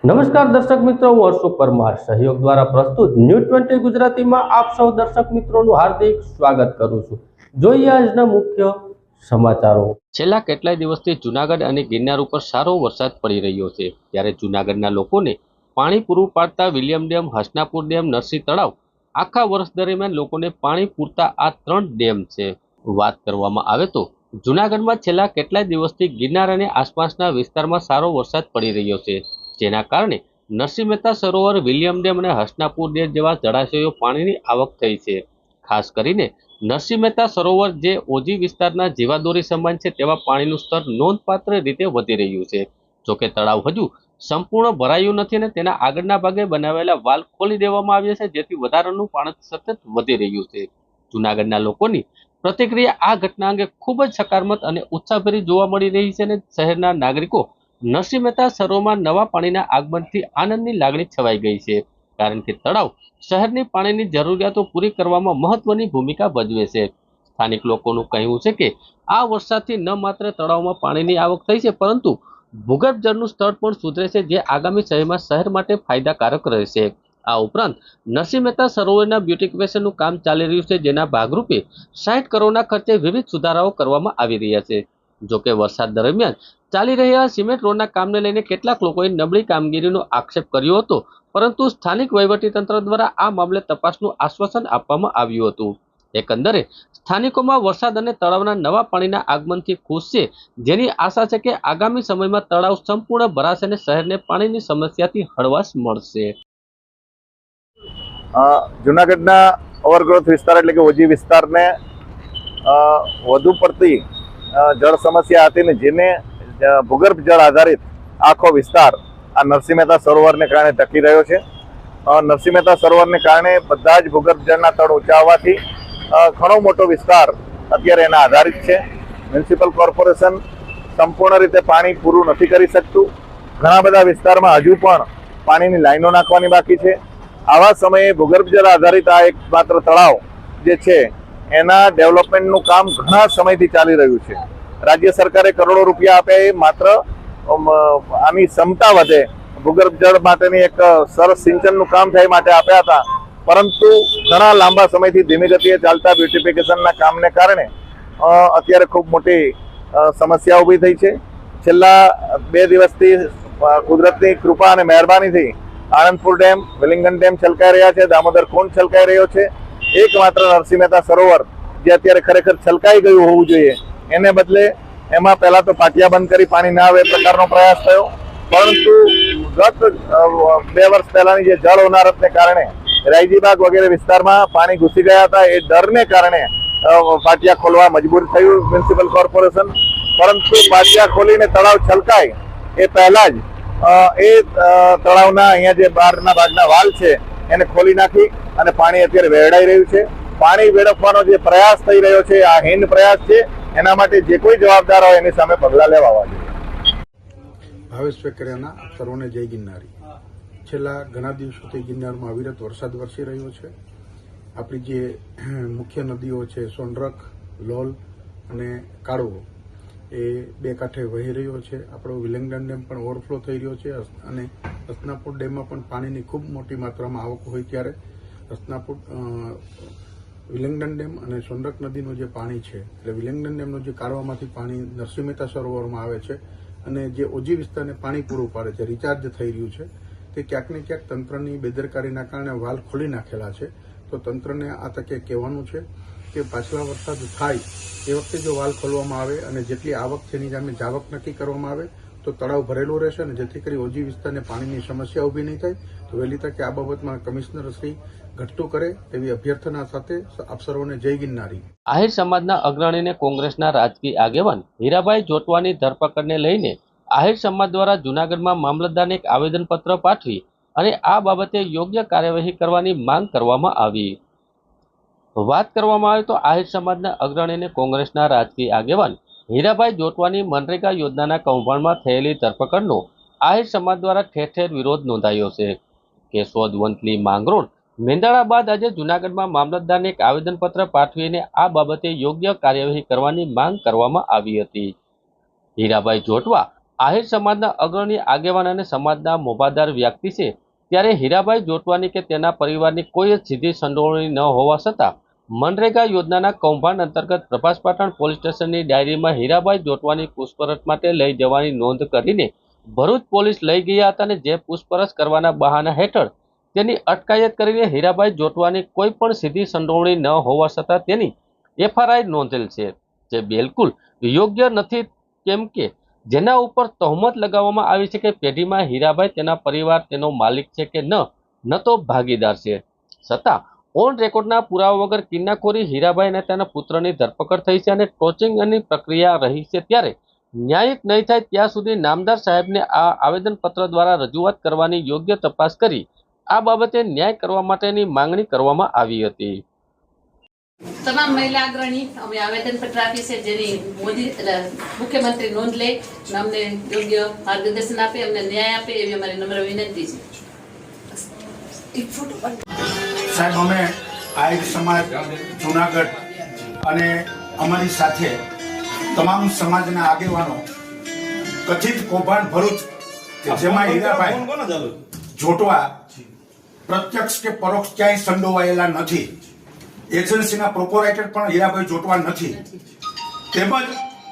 નમસ્કાર દર્શક મિત્રો, હું અશોક પરમાર સહયોગ દ્વારા પ્રસ્તુત ન્યૂઝ 20 ગુજરાતીમાં આપ સૌ દર્શક મિત્રોનું હાર્દિક સ્વાગત કરું છું। જોઈએ આજના મુખ્ય સમાચારો। છેલ્લા કેટલાય દિવસથી જૂનાગઢ અને ગિરનાર ઉપર સારો વરસાદ પડી રહ્યો છે, ત્યારે જૂનાગઢના લોકોને પાણી પૂરું પાડતા William dam, Hasnapur dam, Narsinh તળાવ આખા વર્ષ દરમિયાન લોકોને પાણી પૂરતા આ 3 ડેમ છે। વાત કરવામાં આવે તો જૂનાગઢમાં છેલ્લા કેટલાય દિવસથી ગિરનાર અને આસપાસના વિસ્તારમાં સારો વરસાદ પડી રહ્યો છે, જેના કારણે નરસિંહ મહેતા સરોવર, વિલિયમ ડેમ અને હસનાપુર ડેમ જેવા જળાશયો પાણીની આવક થઈ છે। ખાસ કરીને નરસિંહ મહેતા સરોવર, જે ઓજી વિસ્તારના જીવાદોરી સમાન છે, તેવા પાણીનું સ્તર નોંધપાત્ર રીતે વધી રહ્યું છે। જોકે તળાવ હજુ સંપૂર્ણ ભરાયું નથી અને તેના આગળના ભાગે બનાવેલા વાલ ખોલી દેવામાં આવ્યા છે, જેથી વધારાનું પાણી સતત વધી રહ્યું છે। જૂનાગઢના લોકોની પ્રતિક્રિયા આ ઘટના અંગે ખૂબ જ સકારાત્મક અને ઉત્સાહભરી જોવા મળી રહી છે અને શહેરના નાગરિકો નરસિંહ મહેતા સરોવરમાં નવા પાણીના આગમનથી આનંદની લાગણી છવાઈ ગઈ છે, કારણ કે તળાવ શહેરની પાણીની જરૂરિયાતો પૂરી કરવામાં મહત્વની ભૂમિકા ભજવે છે। સ્થાનિક લોકોનું કહેવું છે કે આ વરસાદથી ન માત્ર તળાવમાં પાણીની આવક થઈ છે, પરંતુ ભૂગર્ભ જળનું સ્તર પણ સુધરે છે, જે આગામી સમયમાં શહેર માટે ફાયદાકારક રહેશે। આ ઉપરાંત નરસિંહ મહેતા સરોવરના બ્યુટિફિકેશનનું કામ ચાલી રહ્યું છે, જેના ભાગરૂપે 60 કરોડના ખર્ચે વિવિધ સુધારાઓ કરવામાં આવી રહ્યા છે। જોકે વરસાદ દરમિયાન ચાલી રહ્યા સિમેન્ટ રોડના કામને લઈને કેટલાક લોકોએ નબળી કામગીરીનો આક્ષેપ કર્યો હતો, પરંતુ સ્થાનિક વહીવટીતંત્ર દ્વારા આ મામલે તપાસનું આશ્વાસન આપવામાં આવ્યું હતું। એકંદરે સ્થાનિકોમાં વરસાદ અને તળાવના નવા પાણીના આગમનથી ખુશ છે, જેની આશા છે કે આગામી સમયમાં તળાવ સંપૂર્ણ ભરાશે અને શહેરને પાણીની સમસ્યાથી હળવાશ મળશે। જૂનાગઢના ઓવરગ્રોથ વિસ્તાર એટલે કે ઓજી વિસ્તારને વધુ પડતી જળ સમસ્યા હતી ને જેને ભૂગર્ભ જળ આધારિત આખો વિસ્તાર આ નરસિંહ મહેતા સરોવરને કારણે ટકી રહ્યો છે। નરસિંહ મહેતા સરોવરને કારણે બધા જ ભૂગર્ભ જળના તળ ઊંચા હોવાથી ઘણો મોટો વિસ્તાર અત્યારે એના આધારિત છે। મ્યુનિસિપલ કોર્પોરેશન સંપૂર્ણ રીતે પાણી પૂરું નથી કરી શકતું। ઘણા બધા વિસ્તારમાં હજુ પણ પાણીની લાઈનો નાખવાની બાકી છે। આવા સમયે ભૂગર્ભ જળ આધારિત આ એક માત્ર તળાવ જે છે એના ડેવલપમેન્ટનું કામ ઘણા સમયથી ચાલી રહ્યું છે। રાજ્ય સરકારે કરોડો રૂપિયા આપ્યા, એ માત્ર આની ક્ષમતા વધે, ભૂગર્ભ જળ માટેની એક સરસ સિંચનનું કામ થાય માટે આપ્યા હતા, પરંતુ ઘણા લાંબા સમયથી ધીમી ગતિએ ચાલતા બ્યુટિફિકેશનના કામને કારણે અત્યારે ખૂબ મોટી સમસ્યા ઊભી થઈ છે। છેલ્લા 2 દિવસથી કુદરતની કૃપા અને મહેરબાનીથી આનંદપુર ડેમ, વિલિંગન ડેમ છલકાઈ રહ્યા છે, દામોદર કુંડ છલકાઈ રહ્યો છે। એકમાત્ર નરસિંહ મહેતા સરોવર જે અત્યારે ખરેખર છલકાઈ ગયું હોવું જોઈએ, એને બદલે એમાં પહેલા તો પાટિયા બંધ કરી પાણી ના આવે એ પ્રકારનો પ્રયાસ થયો, પરંતુ ગત 2 વર્ષ પહેલાની જે જળ હોનારતને કારણે રાયજીબાગ વગેરે વિસ્તારમાં પાણી ઘૂસી ગયા હતા, એ ડરને કારણે પાટિયા ખોલવા મજબૂર થયું મ્યુનિસિપલ કોર્પોરેશન। પરંતુ પાટિયા ખોલીને તળાવ છલકાય એ પહેલા જ એ તળાવના અહીંયા જે બહારના ભાગના વાલ છે એને ખોલી નાખી અને પાણી અત્યારે વેડાઈ રહ્યું છે। પાણી વેડફવાનો જે પ્રયાસ થઈ રહ્યો છે આ હીન પ્રયાસ છે, એના માટે જે કોઈ જવાબદાર હોય એની સામે પગલાં લેવા જોઈએ। ભાવેશ વેકરિયાના સર્વને જય ગિરનારી। છેલ્લા ઘણા દિવસોથી ગિરનારમાં અવિરત વરસાદ વરસી રહ્યો છે। આપણી જે મુખ્ય નદીઓ છે સોનરખ, લોલ અને કાળવો, એ 2 કાંઠે વહી રહ્યો છે। આપણો વિલિંગડન ડેમ પણ ઓવરફ્લો થઈ રહ્યો છે અને હસનાપુર ડેમમાં પણ પાણીની ખૂબ મોટી માત્રામાં આવક હોય ત્યારે હસનાપુર વિલિંગડન ડેમ અને સોનરખ નદીનું જે પાણી છે, એટલે વિલિંગડન ડેમનું જે કાળવામાંથી પાણી નરસિંહ મહેતા સરોવરમાં આવે છે અને જે ઓજી વિસ્તારને પાણી પૂરું પાડે છે, રિચાર્જ થઈ રહ્યું છે, તે ક્યાંક ને ક્યાંક તંત્રની બેદરકારીના કારણે વાલ ખોલી નાખેલા છે। તો તંત્રને આ તકે કહેવાનું છે કે પાછલા વરસાદ થાય એ વખતે જો વાલ ખોલવામાં આવે અને જેટલી આવક છે એની સામે જાવક નક્કી કરવામાં આવે તો તળાવ ભરેલું રહેશે અને જેથી કરી ઓજી વિસ્તારને પાણીની સમસ્યા ઊભી નહીં થાય। તો વહેલી તકે આ બાબતમાં કમિશનર શ્રી ઘટતું કરે તેવી અભ્યર્થના સાથે આપ સર્વને જય ગિરનારી। આહિર સમાજના અગ્રણી અને કોંગ્રેસના રાજકીય આગેવાન હીરાભાઈ જોટવાની ધરપકડને લઈને આહિર સમાજ દ્વારા જૂનાગઢમાં મામલતદારને એક આવેદનપત્ર પાઠવી અને આ બાબતે યોગ્ય કાર્યવાહી કરવાની માંગ કરવામાં આવી। વાત કરવામાં આવે તો આહિર સમાજના અગ્રણી અને કોંગ્રેસના રાજકીય આગેવાન હીરાભાઈ જોટવાની મનરેગા યોજનાના કૌભાંડમાં થયેલી ધરપકડનો આહિર સમાજ દ્વારા ઠેર ઠેર વિરોધ નોંધાયો છે। કેશોદ, વંથલી, માંગરોળ, મેંદરડા બાદ આજે જૂનાગઢમાં મામલતદારને એક આવેદનપત્ર પાઠવીને આ બાબતે યોગ્ય કાર્યવાહી કરવાની માંગ કરવામાં આવી હતી। હીરાભાઈ જોટવા આહિર સમાજના અગ્રણી આગેવાન અને સમાજના મોભાદાર વ્યક્તિ છે, ત્યારે હીરાભાઈ જોટવાની કે તેના પરિવારની કોઈ જ સીધી સંડોવણી ન હોવા છતાં મનરેગા યોજનાના કૌભાંડ અંતર્ગત પ્રભાસ પાટણ પોલીસ સ્ટેશનની ડાયરીમાં હીરાભાઈ જોટવાની પૂછપરછ માટે લઈ જવાની નોંધ કરીને ભરૂચ પોલીસ લઈ ગયા હતા અને જે પૂછપરછ કરવાના બહાના હેઠળ તેની અટકાયત કરીને હીરાભાઈ જોટવાની કોઈ પણ સીધી સંડોવણી ન હોવા છતાં તેની એફઆરઆઈ નોંધેલ છે, જે બિલકુલ યોગ્ય નથી, કેમ કે જેના ઉપર તહોમત લગાવવામાં આવી છે કે પેઢીમાં હીરાભાઈ તેના પરિવાર તેનો માલિક છે કે ન તો ભાગીદાર છે, છતાં ઓન રેકોર્ડના પુરાવા વગર કિન્નાખોરી હીરાભાઈ અને તેના પુત્રની ધરપકડ થઈ છે અને ટોચિંગની પ્રક્રિયા રહી છે, ત્યારે ન્યાયિક નહીં થાય ત્યાં સુધી નામદાર સાહેબને આ આવેદનપત્ર દ્વારા રજૂઆત કરવાની યોગ્ય તપાસ કરી આ બાબતે ન્યાય કરવા માટેની માંગણી કરવામાં આવી હતી. તમામ મહિલા અગ્રણી અમે આવેદનપત્ર આપી છે, જેની મોદી મુખ્યમંત્રી નોંધ લે અને અમને યોગ્ય માર્ગદર્શન આપે, અમને ન્યાય આપે એવી અમારી નમ્ર વિનંતી છે. સાહેબ, અમે આહિર સમાજ જુનાગઢ અને અમારી સાથે તમામ સમાજના આગેવાનો કથિત કૌભાંડ ભરૂચ જેમાં હીરાભાઈ જોટવા પ્રત્યક્ષ કે પરોક્ષ ક્યાંય સંડોવાયેલા નથી, એજન્સીના પ્રોપરાઇટર પણ હીરાભાઈ જોટવા નથી, તેમજ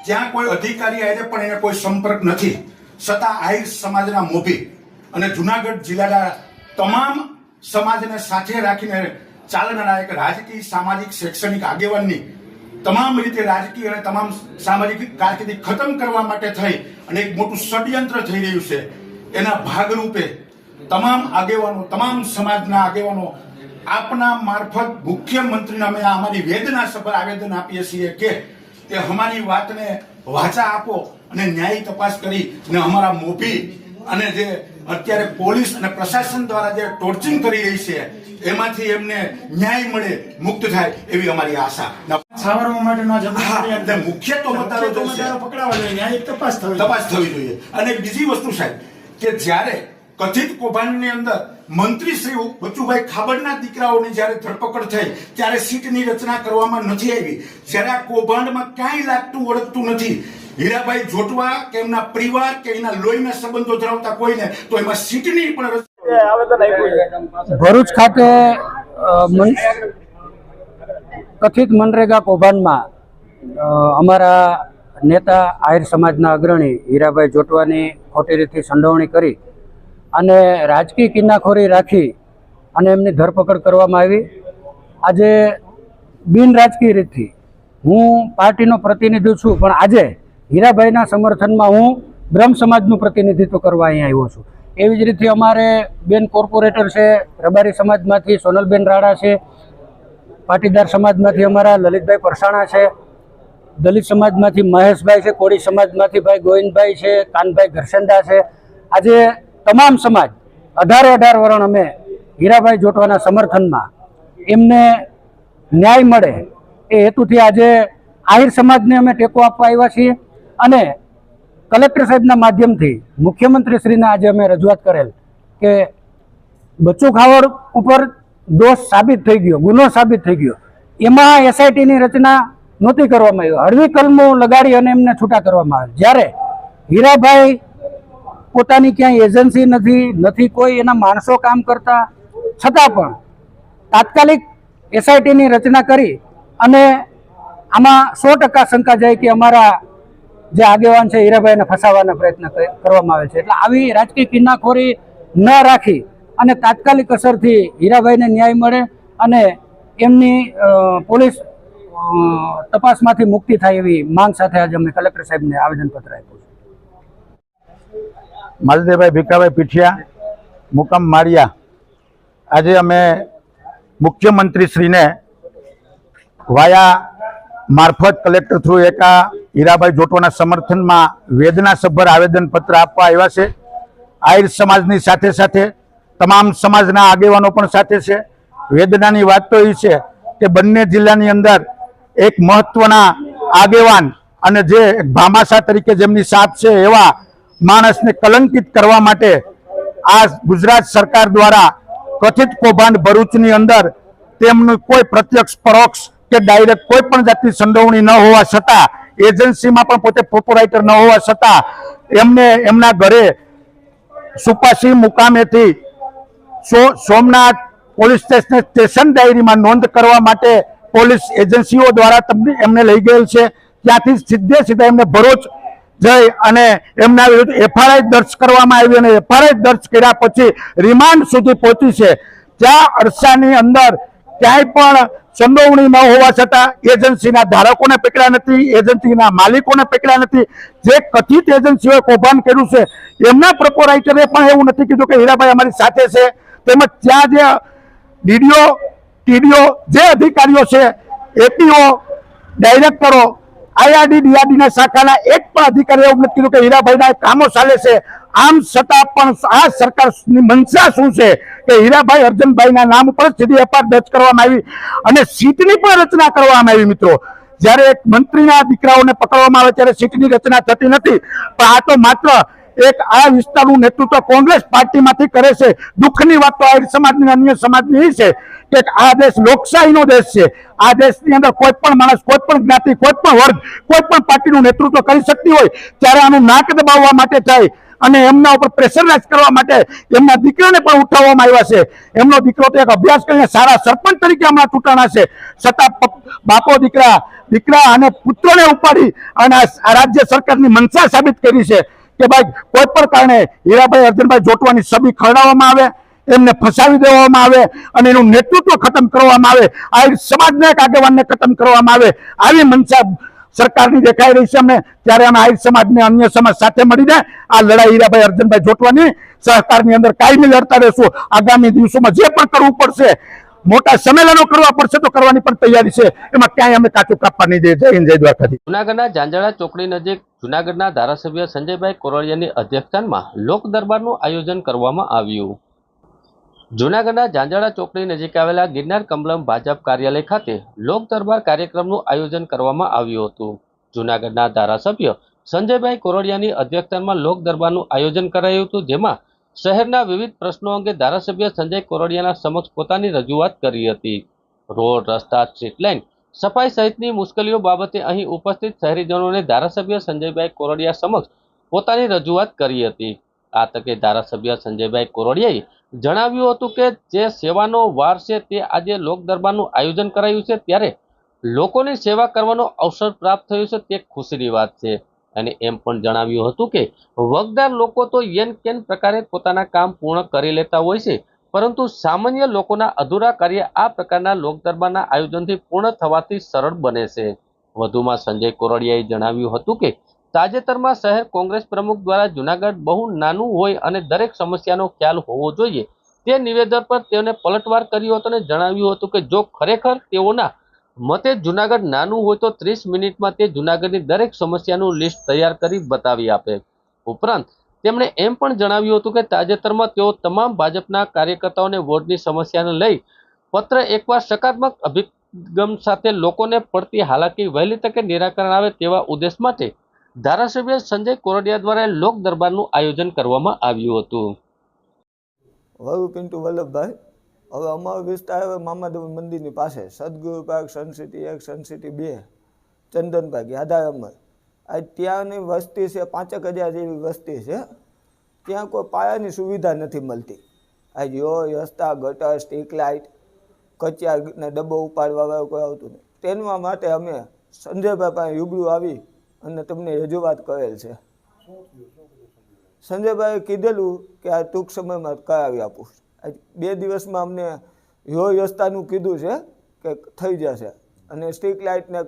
ત્યાં કોઈ અધિકારી આજે પણ એને કોઈ સંપર્ક નથી, છતાં આહિર સમાજના મોભી અને જુનાગઢ જિલ્લાના તમામ સમાજને સાથે રાખીને ચાલનારા એક રાજકીય, સામાજિક, શૈક્ષણિક આગેવાનની તમામ રીતે રાજકીય અને તમામ સામાજિક કારકિર્દી ખતમ કરવા માટે થઈ અને એક મોટું ષડયંત્ર થઈ રહ્યું છે. એના ભાગરૂપે તમામ આગેવાનો, તમામ સમાજના આગેવાનો આપના મારફત મુખ્યમંત્રીને અમે અમારી વેદના સભર આવેદન આપીએ છીએ કે તે અમારી વાતને વાચા આપો અને ન્યાયી તપાસ કરી અને અમારા મોભી અને જે અત્યારે પોલીસ અને પ્રશાસન દ્વારા જે ટોર્ચિંગ કરી રહી છે એમાંથી એમને ન્યાય મળે, મુક્ત થાય એવી અમારી આશા. મુખ્ય તો મતદારો પકડાવા જોઈએ, ન્યાયિક તપાસ થવી જોઈએ. અને બીજી વસ્તુ સાહેબ કે જ્યારે કથિત કૌભાંડની અંદર મંત્રી શ્રી બચુભાઈ ખાબડના દીકરાઓની જ્યારે ધરપકડ થઈ ત્યારે સીટની રચના કરવામાં નથી આવી. જ્યારે આ કૌભાંડમાં કાંઈ લાગતું ઓળખતું નથી, હીરાભાઈ જોટવા કે એમના પરિવાર કે એના લોહીના સંબંધો ધરાવતા કોઈને તો એમાં સીટની પણ ભરૂચ ખાતે કથિત મનરેગા કૌભાંડમાં અમારા નેતા આહિર સમાજના અગ્રણી હીરાભાઈ જોટવાની ખોટી રીતે સંડોવણી કરી અને રાજકીય કિન્નાખોરી રાખી અને એમની ધરપકડ કરવામાં આવી. આજે બિન રાજકીય રીતથી હું પાર્ટીનો પ્રતિનિધિ છું, પણ આજે હીરાભાઈના સમર્થનમાં હું બ્રહ્મ સમાજનું પ્રતિનિધિત્વ કરવા અહીંયા આવ્યો છું. એવી જ રીતે અમારે બેન કોર્પોરેટર છે રબારી સમાજમાંથી સોનલબેન રાણા છે, પાટીદાર સમાજમાંથી અમારા લલિતભાઈ પરસાણા છે, દલિત સમાજમાંથી મહેશભાઈ છે, કોળી સમાજમાંથી ભાઈ ગોવિંદભાઈ છે, કાનભાઈ ઘરસંદા છે. આજે તમામ સમાજ 18 વરણ અમે હીરાભાઈ જોટવાના સમર્થનમાં એમને ન્યાય મળે એ હેતુથી આજે આહિર સમાજને અમે ટેકો આપવા આવ્યા છીએ અને કલેક્ટર સાહેબના માધ્યમથી મુખ્યમંત્રીશ્રીને આજે અમે રજૂઆત કરેલ કે બચ્ચુ ખાવડ ઉપર દોષ સાબિત થઈ ગયો, ગુનો સાબિત થઈ ગયો, એમાં એસઆઈટીની રચના નહોતી કરવામાં આવી, હળવી કલમો લગાડી અને એમને છૂટા કરવામાં આવે. જ્યારે હીરાભાઈ પોતાની ક્યાંય એજન્સી નથી કોઈ એના માણસો કામ કરતા, છતાં પણ તાત્કાલિક એસઆઈટીની રચના કરી અને આમાં 100% શંકા જાય કે અમારા જે આગેવાન છે હીરાભાઈને ફસાવવાના પ્રયત્ન કરવામાં આવે છે. એટલે આવી રાજકીય કિન્નાખોરી ન રાખી અને તાત્કાલિક અસરથી હીરાભાઈને ન્યાય મળે અને એમની પોલીસ તપાસમાંથી મુક્તિ થાય એવી માંગ સાથે આજે અમે કલેક્ટર સાહેબને આવેદનપત્ર આપ્યું છે. માલદેવભાઈ ભીખાભાઈ પીઠિયા, મુકામ માળિયા. આજે અમે મુખ્યમંત્રીશ્રીને વાયા મારફત કલેક્ટર થ્રુ એક હીરાભાઈ જોટવાના સમર્થનમાં વેદનાસભર આવેદનપત્ર આપવા આવ્યા છે. આહિર સમાજની સાથે સાથે તમામ સમાજના આગેવાનો પણ સાથે છે. વેદનાની વાત તો એ છે કે બંને જિલ્લાની અંદર એક મહત્વના આગેવાન અને જે ભામાશા તરીકે જેમની સાથ છે એવા માણસને કલંકિત કરવા માટે આ ગુજરાત સરકાર દ્વારા કથિત કૌભાંડ ભરૂચની અંદર તેમનું કોઈ પ્રત્યક્ષ પરોક્ષ કે ડાયરેક્ટ કોઈ પણ જાતની સંડોવણી ન હોવા છતાં, એજન્સીમાં પણ પોતે પ્રોપરાઇટર ન હોવા છતાં એમને એમના ઘરે સુપાસી મુકામેથી સોમનાથ પોલીસ સ્ટેશન ડાયરીમાં નોંધ કરવા માટે પોલીસ એજન્સીઓ દ્વારા એમને લઈ ગયેલ છે. ત્યાંથી સીધે એમને ભરૂચ જઈ અને એમના વિરુદ્ધ એફઆઈઆર દર્જ કરવામાં આવી અને એફઆઈઆર દર્જ કર્યા પછી રિમાન્ડ સુધી પહોંચી છે. ત્યાં અરસાની અંદર ક્યાંય પણ સંડોવણી ન હોવા છતાં એજન્સીના ધારકોને પકડ્યા નથી, એજન્સીના માલિકોને પકડ્યા નથી. જે કથિત એજન્સીઓએ કૌભાંડ કર્યું છે એમના પ્રોપરાઇટરે પણ એવું નથી કીધું કે હીરાભાઈ અમારી સાથે છે. તેમજ ત્યાં જે ડીડીઓ ટીડીઓ જે અધિકારીઓ છે, એપીઓ, ડાયરેક્ટરો, આઈઆરડી ડીઆરડીના શાખાના એક પણ અધિકારી એવું નથી કીધું કે હીરાભાઈના કામો ચાલે છે. આમ છતાં પણ આ સરકારની મંશા શું છે કે હીરાભાઈ અર્જનભાઈના નામ ઉપર સીધી એફઆઈઆર દર્જ કરવામાં આવી અને સીટની પણ રચના કરવામાં આવી. મિત્રો, જ્યારે એક મંત્રીના દીકરાઓને પકડવામાં આવે ત્યારે સીટની રચના થતી નથી, પણ આ તો માત્ર એક આ વિસ્તારનું નેતૃત્વ કોંગ્રેસ પાર્ટીમાંથી કરે છે. દુઃખની વાત તો આહિર સમાજની અન્ય સમાજની એ છે કે આ દેશ લોકશાહીનો દેશ છે. આ દેશની અંદર કોઈ પણ માણસ, કોઈ પણ જ્ઞાતિ, કોઈ પણ વર્ગ, કોઈ પણ પાર્ટીનું નેતૃત્વ કરી શકતી હોય ત્યારે આનું નાક દબાવવા માટે થાય અને એમના ઉપર પ્રેશરાઇઝ કરવા માટે એમના દીકરાને પણ ઉઠાવવામાં આવ્યા છે. એમનો દીકરો તો એક અભ્યાસ કરીને સારા સરપંચ તરીકે હમણાં ચૂંટાણા છે, છતાં બાપો દીકરા અને પુત્રોને ઉપાડી અને આ રાજ્ય સરકારની મંશા સાબિત કરી છે કે ભાઈ કોઈ પણ કારણે હીરાભાઈ અર્જનભાઈ જોટવાની છબી ખરડાવવામાં આવે, એમને ફસાવી દેવામાં આવે અને એનું નેતૃત્વ ખતમ કરવામાં આવે, આ સમાજના એક આગેવાનને ખતમ કરવામાં આવે, આવી મંશા સરકારની દેખાઈ રહી છે અમને. ત્યારે અમે આહિર સમાજને અન્ય સમાજ સાથે મળીને આ લડાઈ હીરાભાઈ અર્જનભાઈ જોટવાની સહકારની અંદર કાયમી લડતા રહેશું. આગામી દિવસોમાં જે પણ કરવું પડશે, મોટા સંમેલનો કરવા પડશે તો કરવાની પણ તૈયારી છે. એમાં ક્યાંય અમે કાચું કાપવા નહીં દઈએ. જય હિન્દ, જય દ્વારકાધીશ. જૂનાગઢના ઝાંઝરા ચોકડી નજીક જૂનાગઢના ધારાસભ્ય સંજયભાઈ કોરડિયાની અધ્યક્ષતામાં લોક દરબારનું આયોજન કરવામાં આવ્યું. જૂનાગઢના ઝાંઝરા ચોકડી નજીક આવેલા ગિરનાર કમલમ ભાજપ કાર્યાલય ખાતે લોક દરબાર કાર્યક્રમનું આયોજન કરવામાં આવ્યું હતું. જૂનાગઢના ધારાસભ્ય સંજયભાઈ કોરડિયાની અધ્યક્ષતામાં લોક દરબારનું આયોજન કરાયું હતું, જેમાં શહેરના વિવિધ પ્રશ્નો અંગે ધારાસભ્ય સંજય કોરડિયાના સમક્ષ પોતાની રજૂઆત કરી હતી. રોડ, રસ્તા, સ્ટ્રીટ લાઇન, સફાઈ સહિતની મુશ્કેલીઓ બાબતે અહીં ઉપસ્થિત શહેરીજનોને ધારાસભ્ય સંજયભાઈ કોરડિયા સમક્ષ પોતાની રજૂઆત કરી હતી. આ તકે ધારાસભ્ય સંજયભાઈ કોરડિયાએ જણાવ્યું હતું કે જે સેવાનો વાર છે તે આજે લોક દરબારનું આયોજન કરાયું છે, ત્યારે લોકોની સેવા કરવાનો અવસર પ્રાપ્ત થયો છે તે ખુશીની વાત છે. અને એમ પણ જણાવ્યું હતું કે વગદાર લોકો તો યેન કેન પ્રકારે પોતાના કામ પૂર્ણ કરી લેતા હોય છે, પરંતુ સામાન્ય લોકોના અધૂરા કાર્ય આ પ્રકારના લોક દરબારના આયોજનથી પૂર્ણ થવાથી સરળ બને છે. વધુમાં સંજય કોરડિયાએ જણાવ્યું હતું કે તાજેતરમાં શહેર કોંગ્રેસ પ્રમુખ દ્વારા જૂનાગઢ બહુ નાનું હોય અને દરેક સમસ્યાનો ખ્યાલ હોવો જોઈએ તે નિવેદન પર તેઓને પલટવાર કર્યો હતો અને જણાવ્યું હતું કે જો ખરેખર તેઓના મતે જૂનાગઢ નાનું હોય તો 30 મિનિટમાં તે જૂનાગઢની દરેક સમસ્યાનું લિસ્ટ તૈયાર કરી બતાવી આપે. ઉપરાંત તેમણે એમ પણ જણાવ્યું હતું કે તાજેતરમાં તેઓ તમામ ભાજપના કાર્યકર્તાઓને વોર્ડની સમસ્યાને લઈ પત્ર એકવાર સકારાત્મક અભિગમ સાથે લોકોને પડતી હાલાકી વહેલી તકે નિરાકરણ આવે તેવા ઉદ્દેશ માટે ધારાસભ્ય સંજય કોરડિયા દ્વારા લોક દરબારનું આયોજન કરવામાં આવ્યું હતું. વરુ પિન્ટુ વલ્લભભાઈ, હવે અમારો વિસ્તાર હવે મામાદેવ મંદિરની પાસે સદગુરુ પાર્ક, સનસિટી 1, સનસિટી 2, ચંદન પાર્ક, યાદા અમર, આ ત્યાંની વસ્તી છે 5,000 જેવી વસ્તી છે. ત્યાં કોઈ પાયાની સુવિધા નથી મળતી. આ રસ્તા, ગટર, સ્ટ્રીટ લાઇટ, કચિયાના ડબ્બો ઉપાડવા વાળું કોઈ આવતું નહીં. તેના માટે અમે સંજયભાઈ પાસે રૂબરૂ આવી અને તમને રજૂઆત કરેલ છે. સંજયભાઈએ કીધેલું કે આ ટૂંક સમયમાં કરાવી આપું. 2 દિવસમાં અમને રસ્તાનું કીધું છે કે થઈ જશે અને સ્ટ્રીટ લાઇટને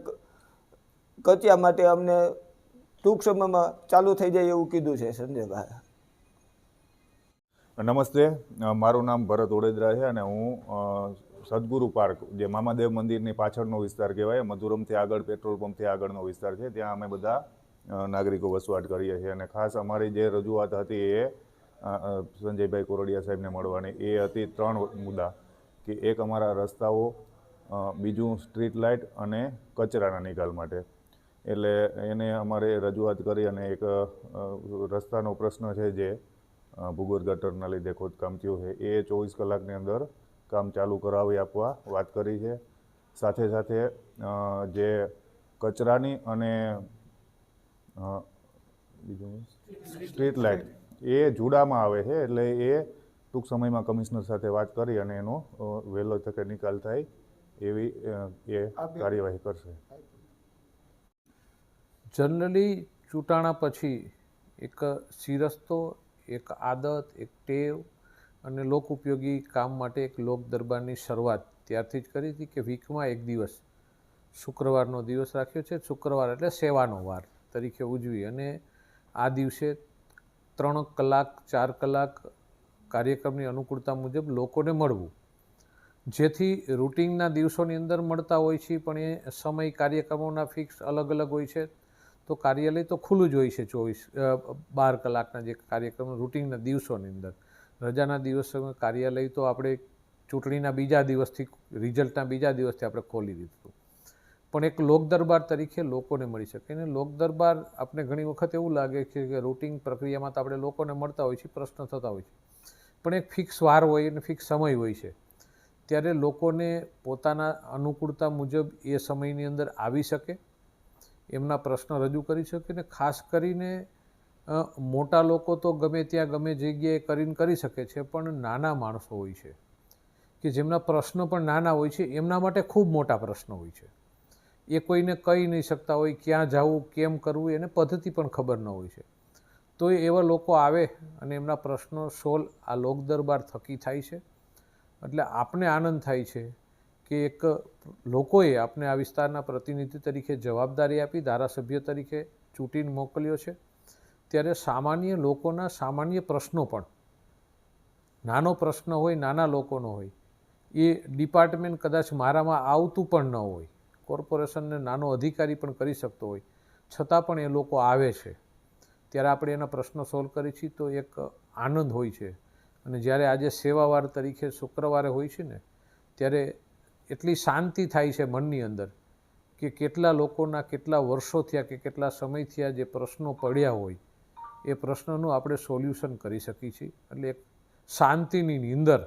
કચિયા માટે અમને ટૂંક સમયમાં ચાલુ થઈ જાય એવું કીધું છે સંજયભાઈ. નમસ્તે, મારું નામ ભરત ઓડેદરા છે અને હું સદગુરુ પાર્ક, જે મામાદેવ મંદિરની પાછળનો વિસ્તાર કહેવાય, મધુરમથી આગળ પેટ્રોલ પંપથી આગળનો વિસ્તાર છે, ત્યાં અમે બધા નાગરિકો વસવાટ કરીએ છીએ. અને ખાસ અમારી જે રજૂઆત હતી એ સંજયભાઈ કોરડિયા સાહેબને મળવાની એ હતી 3 મુદ્દા કે એક અમારા રસ્તાઓ, બીજું સ્ટ્રીટ લાઇટ અને કચરાના નિકાલ માટે. એટલે એને અમારે રજૂઆત કરી અને એક રસ્તાનો પ્રશ્ન છે જે ભૂગર્ભ ગટરના લીધે ખોદકામ થયું છે એ 24 કલાકની અંદર કામ ચાલુ કરાવી આપવા વાત કરી છે. સાથે સાથે જે કચરાની અને બીજું સ્ટ્રીટ લાઇટ એ જુડામાં આવે છે, એટલે એ ટૂંક સમયમાં કમિશનર સાથે વાત કરી અને એનો વહેલો તકે નિકાલ થાય એવી એ કાર્યવાહી કરશે. જનરલી ચૂંટાણા પછી એક શિરસ્તો, એક આદત, એક ટેવ અને લોક ઉપયોગી કામ માટે એક લોક દરબારની શરૂઆત ત્યારથી જ કરી હતી કે વીકમાં એક દિવસ શુક્રવારનો દિવસ રાખ્યો છે. શુક્રવાર એટલે સેવાનો વાર તરીકે ઉજવી અને આ દિવસે 3 કલાક 4 કલાક કાર્યક્રમની અનુકૂળતા મુજબ લોકોને મળવું, જેથી રૂટિનના દિવસોની અંદર મળતા હોય છે પણ એ સમય કાર્યક્રમોના ફિક્સ અલગ અલગ હોય છે. તો કાર્યાલય તો ખુલ્લું જ હોય છે 12 કલાકના જે કાર્યક્રમ રૂટિનના દિવસોની અંદર. રજાના દિવસોમાં કાર્યાલય તો આપણે ચૂંટણીના બીજા દિવસથી, રિઝલ્ટના બીજા દિવસથી આપણે ખોલી દીધું, પણ એક લોક દરબાર તરીકે લોકોને મળી શકે. અને લોક દરબાર આપણે ઘણી વખત એવું લાગે છે કે રૂટિન પ્રક્રિયામાં તો આપણે લોકોને મળતા હોય છે, પ્રશ્ન થતા હોય છે, પણ એક ફિક્સ વાર હોય અને ફિક્સ સમય હોય છે. ત્યારે લોકોને પોતાના અનુકૂળતા મુજબ એ સમયની અંદર આવી શકે, એમના પ્રશ્ન રજૂ કરી શકે. ને ખાસ કરીને મોટા લોકો તો ગમે ત્યાં ગમે જગ્યાએ કરી શકે છે, પણ નાના માણસો હોય છે કે જેમના પ્રશ્નો પણ નાના હોય છે, એમના માટે ખૂબ મોટા પ્રશ્નો હોય છે. એ કોઈને કહી નહીં શકતા હોય, ક્યાં જવું, કેમ કરવું, એને પદ્ધતિ પણ ખબર ન હોય છે. તો એવા લોકો આવે અને એમના પ્રશ્નો સોલ્વ આ લોક દરબાર થકી થાય છે. એટલે આપને આનંદ થાય છે કે એક લોકોએ આપણે આ વિસ્તારના પ્રતિનિધિ તરીકે જવાબદારી આપી, ધારાસભ્ય તરીકે ચૂંટીને મોકલ્યો છે. ત્યારે સામાન્ય લોકોના સામાન્ય પ્રશ્નો પણ, નાનો પ્રશ્ન હોય, નાના લોકોનો હોય, એ ડિપાર્ટમેન્ટ કદાચ મારામાં આવતું પણ ન હોય, કોર્પોરેશનને નાનો અધિકારી પણ કરી શકતો હોય, છતાં પણ એ લોકો આવે છે. ત્યારે આપણે એના પ્રશ્નો સોલ્વ કરીએ છીએ તો એક આનંદ હોય છે. અને જ્યારે આજે સેવાવાર તરીકે શુક્રવારે હોય છે ને, ત્યારે એટલી શાંતિ થાય છે મનની અંદર કે કેટલા લોકોના કેટલા વર્ષો થયા કે કેટલા સમય થયા જે પ્રશ્નો પડ્યા હોય, એ પ્રશ્નનું આપણે સોલ્યુશન કરી શકીએ છીએ. એટલે એક શાંતિની નીંદર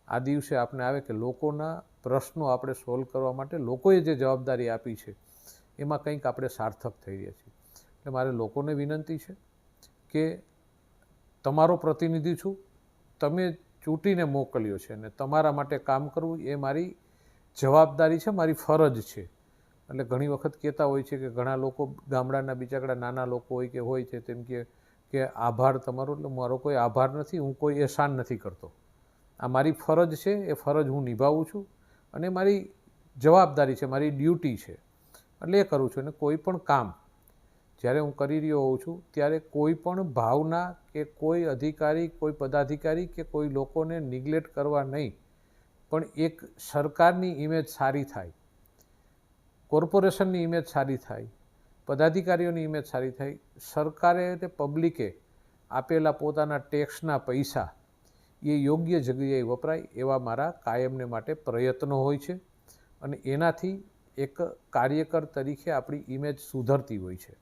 આ દિવસે આપણે આવે કે લોકોના પ્રશ્નો આપણે સોલ્વ કરવા માટે લોકોએ જે જવાબદારી આપી છે એમાં કંઈક આપણે સાર્થક થઈ રહ્યા છીએ. એટલે મારે લોકોને વિનંતી છે કે તમારો પ્રતિનિધિ છું, તમે ચૂંટીને મોકલ્યો છે અને તમારા માટે કામ કરવું એ મારી જવાબદારી છે, મારી ફરજ છે. એટલે ઘણી વખત કહેતા હોય છે કે ઘણા લોકો ગામડાના બિચારા નાના લોકો હોય કે હોય છે તેમ કે આભાર તમારો. એટલે મારો કોઈ આભાર નથી, હું કોઈ એહસાન નથી કરતો. આ મારી ફરજ છે, એ ફરજ હું નિભાવું છું અને મારી જવાબદારી છે, મારી ડ્યુટી છે, એટલે એ કરું છું. અને કોઈ પણ કામ જ્યારે હું કરી રહ્યો હોઉં છું ત્યારે કોઈ પણ ભાવના કે કોઈ અધિકારી, કોઈ પદાધિકારી કે કોઈ લોકોને નિગ્લેક્ટ કરવા નહીં, પણ એક સરકારની ઇમેજ સારી થાય, કોર્પોરેશનની ઇમેજ સારી થાય, પદાધિકારીઓની ઇમેજ સારી થાય, સરકારે અને પબ્લિકે આપેલા પોતાના ટેક્સના પૈસા એ યોગ્ય જગ્યાએ વપરાય એવા મારા કાયમને માટે પ્રયત્નો હોય છે. અને એનાથી એક કાર્યકર તરીકે આપણી ઇમેજ સુધરતી હોય છે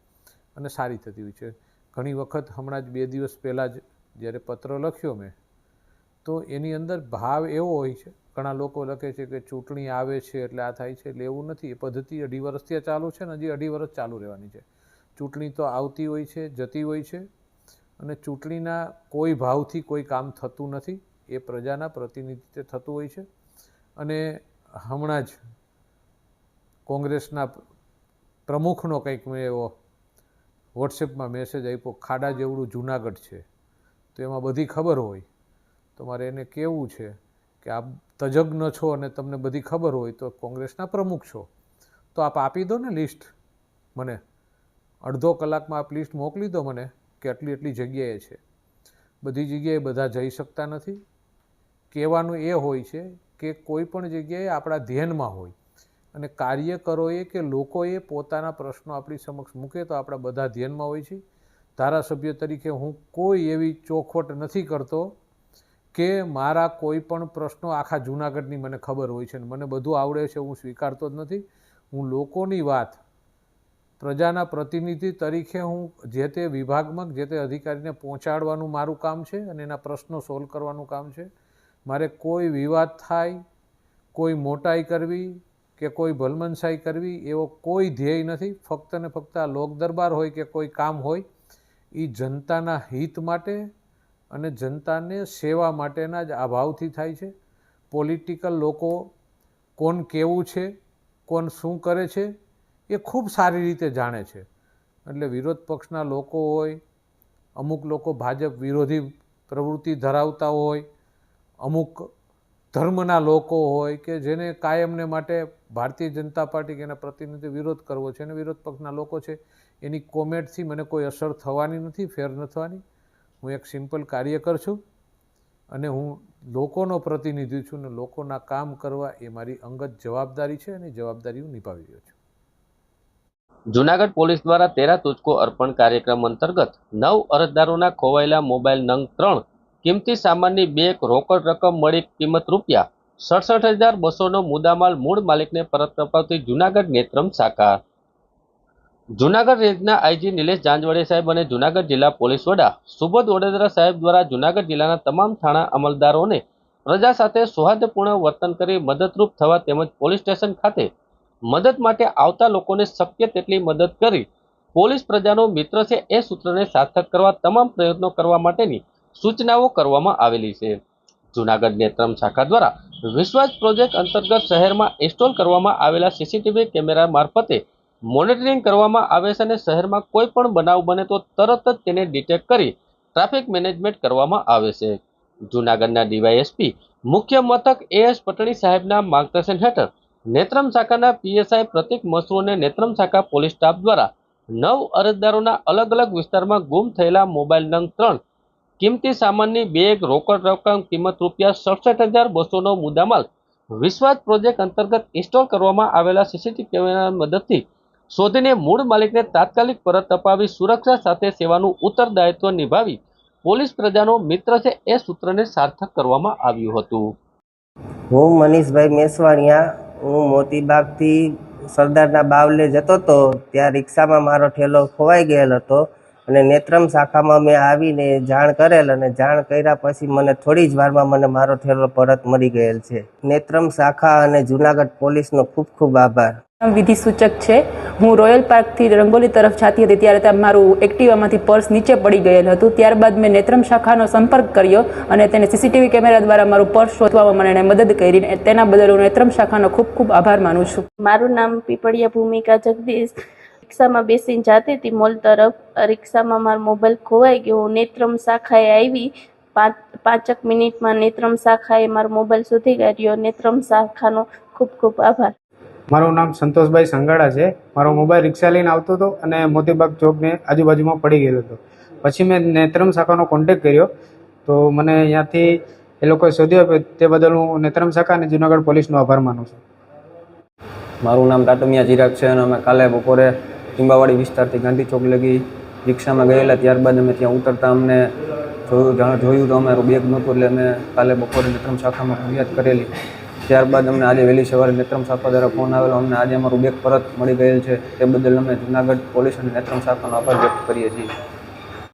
અને સારી થતી હોય છે. ઘણી વખત હમણાં જ 2 દિવસ પહેલાં જ જ્યારે પત્ર લખ્યો મેં, તો એની અંદર ભાવ એવો હોય છે, ઘણા લોકો લખે છે કે ચૂંટણી આવે છે એટલે આ થાય છે, એટલે એવું નથી. એ પદ્ધતિ 2.5 વર્ષથી ચાલુ છે ને હજી 2.5 વર્ષ ચાલુ રહેવાની છે. ચૂંટણી તો આવતી હોય છે, જતી હોય છે, અને ચૂંટણીના કોઈ ભાવથી કોઈ કામ થતું નથી, એ પ્રજાના પ્રતિનિધિત્વ થતું હોય છે. અને હમણાં જ કોંગ્રેસના પ્રમુખનો કંઈક મેં એવો વોટ્સએપમાં મેસેજ આપ્યો, ખાડા જેવડું જૂનાગઢ છે, તો એમાં બધી ખબર હોય. તો મારે એને કહેવું છે કે આપ તજજ્ઞ છો અને તમને બધી ખબર હોય તો કોંગ્રેસના પ્રમુખ છો, તો આપ આપી દો ને લિસ્ટ મને. 1/2 કલાકમાં આપ લિસ્ટ મોકલી દો મને કે આટલી એટલી જગ્યાએ છે. બધી જગ્યાએ બધા જઈ શકતા નથી. કહેવાનું એ હોય છે કે કોઈ પણ જગ્યાએ આપણા ધ્યાનમાં હોય અને કાર્યકરોએ કે લોકોએ પોતાના પ્રશ્નો આપણી સમક્ષ મૂકે તો આપણા બધા ધ્યાનમાં હોય છે. ધારાસભ્ય તરીકે હું કોઈ એવી ચોખવટ નથી કરતો કે મારા કોઈ પણ પ્રશ્નો આખા જૂનાગઢની મને ખબર હોય છે ને મને બધું આવડે છે, હું સ્વીકારતો જ નથી. હું લોકોની વાત પ્રજાના પ્રતિનિધિ તરીકે હું જે તે વિભાગમાં જે તે અધિકારીને પહોંચાડવાનું મારું કામ છે અને એના પ્રશ્નો સોલ્વ કરવાનું કામ છે. મારે કોઈ વિવાદ થાય, કોઈ મોટાઈ કરવી કે કોઈ ભલમનસાઈ કરવી એવો કોઈ ધ્યેય નથી. ફક્ત ને ફક્ત આ લોક દરબાર હોય કે કોઈ કામ હોય એ જનતાના હિત માટે અને જનતાને સેવા માટેના જ અભાવથી થાય છે. પોલિટિકલ લોકો કોણ કેવું છે, કોણ શું કરે છે એ ખૂબ સારી રીતે જાણે છે. એટલે વિરોધ પક્ષના લોકો હોય, અમુક લોકો ભાજપ વિરોધી પ્રવૃત્તિ ધરાવતા હોય, અમુક ધર્મના લોકો હોય કે જેને કાયમને માટે ભારતીય જનતા પાર્ટી કે એના પ્રતિનિધિ વિરોધ કરવો છે અને વિરોધ પક્ષના લોકો છે, એની કોમેન્ટથી મને કોઈ અસર થવાની નથી, ફેર ન થવાની. હું એક સિમ્પલ કાર્યકર છું અને હું લોકોનો પ્રતિનિધિ છું અને લોકોના કામ કરવા એ મારી અંગત જવાબદારી છે અને જવાબદારી હું નિભાવી રહ્યો છું. જૂનાગઢ પોલીસ દ્વારા તેરા તુજકો અર્પણ કાર્યક્રમ અંતર્ગત 9 અરજદારોના ખોવાયેલા મોબાઈલ નંગ 3 કિંમતી સામાનની બેગ રોકડ રકમ મળી કિંમત ₹66,200નો મુદ્દામાલ મૂળ માલિકને પરત અપાવતી જૂનાગઢ નેત્રમ શાખા. જૂનાગઢ રેન્જના આઈજી નિલેશ જાંજવાડે સાહેબ અને જૂનાગઢ જિલ્લા પોલીસ વડા સુબોધ વડોદરા સાહેબ દ્વારા જૂનાગઢ જિલ્લાના તમામ થાણા અમલદારોને પ્રજા સાથે સૌહાર્દપૂર્ણ વર્તન કરી મદદરૂપ થવા તેમજ પોલીસ સ્ટેશન ખાતે મદદ માટે આવતા લોકોને શક્ય તેટલી મદદ કરી પોલીસ પ્રજાનો મિત્ર છે એ સૂત્રને સાર્થક કરવા તમામ પ્રયત્નો કરવા માટેની સૂચનાઓ કરવામાં આવેલી છે. જૂનાગઢ નેત્રમ શાખા દ્વારા વિશ્વાસ પ્રોજેક્ટ અંતર્ગત શહેરમાં ઇન્સ્ટોલ કરવામાં આવેલા સીસીટીવી કેમેરા મારફતે મોનિટરિંગ કરવામાં આવે છે અને શહેરમાં કોઈ પણ બનાવ બને તો તરત જ તેને ડિટેક્ટ કરી ટ્રાફિક મેનેજમેન્ટ કરવામાં આવે છે. જૂનાગઢના ડીવાયએસપી મુખ્ય મથક AS પટણી સાહેબના માર્ગદર્શન હેઠળ નેત્રમ શાખાના PSI પ્રતિક મસરૂ અને નેત્રમ શાખા પોલીસ સ્ટાફ દ્વારા 9 અરજદારોના અલગ અલગ વિસ્તારમાં ગુમ થયેલા મોબાઈલ નંગ 3 કિંમતી સામાનની બેગ રોકડ રકમ કિંમત ₹66,200નો મુદ્દામાલ વિશ્વાસ પ્રોજેક્ટ અંતર્ગત ઇન્સ્ટોલ કરવામાં આવેલા સીસીટીવી કેમેરાની મદદથી શોધીને મૂળ માલિકને તાત્કાલિક પરત અપાવી સુરક્ષા સાથે સેવાનું ઉત્તરદાયિત્વ નિભાવી પોલીસ પ્રજાનો મિત્ર છે એ સૂત્રને સાર્થક કરવામાં આવ્યું હતું. હું મનીષભાઈ મેસવાણીયા, હું મોતીબાગથી સરદારના બાવલે જતો હતો, ત્યાં રિક્ષામાં મારો ઠેલો ખોવાઈ ગયેલ હતો અને નેત્રમ શાખામાં મેં આવીને જાણ કરેલ અને જાણ કર્યા પછી મને થોડી જ વારમાં મને મારો ઠેલો પરત મળી ગયેલ છે. નેત્રમ શાખા અને જૂનાગઢ પોલીસનો ખૂબ ખૂબ આભાર. વિધિ સૂચક છે. હું રોયલ પાર્કથી રંગોલી તરફ જતી હતી ત્યારે ત્યાં મારું એક્ટિવામાંથી પર્સ નીચે પડી ગયેલ હતું. ત્યારબાદ મેં નેત્રમ શાખાનો સંપર્ક કર્યો અને તેને સીસીટીવી કેમેરા દ્વારા મારું પર્સ શોધવામાં મને મદદ કરી. તેના બદલ હું નેત્રમ શાખાનો ખૂબ ખૂબ આભાર માનું છું. મારું નામ પીપળિયા ભૂમિકા જગદીશ. રિક્ષામાં બેસીને જતી હતી મોલ તરફ. રિક્ષામાં મારો મોબાઈલ ખોવાઈ ગયો. નેત્રમ શાખાએ આવી. 5 મિનિટમાં નેત્રમ શાખાએ મારો મોબાઈલ શોધી કાઢ્યો. નેત્રમ શાખાનો ખૂબ ખૂબ આભાર. મારું નામ સંતોષભાઈ સંગાડા છે. મારો મોબાઈલ રિક્ષા લઈને આવતો હતો અને મોતીબાગ ચોકને આજુબાજુમાં પડી ગયેલો હતો. પછી મેં નેત્રમ શાખાનો કોન્ટેક્ટ કર્યો તો મને અહીંયાથી એ લોકોએ શોધ્યો. તે બદલ હું નેત્રમ શાખા અને જૂનાગઢ પોલીસનો આભાર માનું છું. મારું નામ ટાટમિયા ચિરાગ છે અને અમે કાલે બપોરે ટીંબાવાડી વિસ્તારથી ગાંધી ચોક લગી રિક્ષામાં ગયેલા. ત્યારબાદ અમે ત્યાં ઉતરતા અમને જોયું તો અમારું બેગ નહોતું, એટલે અમે કાલે બપોરે નેત્રમ શાખામાં ફરિયાદ કરેલી. ત્યારબાદ અમને આજે વહેલી સવારે નેત્રમ શાખા દ્વારા ફોન આવેલો. અમને આજે અમારું બેગ પરત મળી ગયેલ છે. તે બદલ અમે જૂનાગઢ પોલીસ અને નેત્રમ શાખાનો આભાર વ્યક્ત કરીએ છીએ.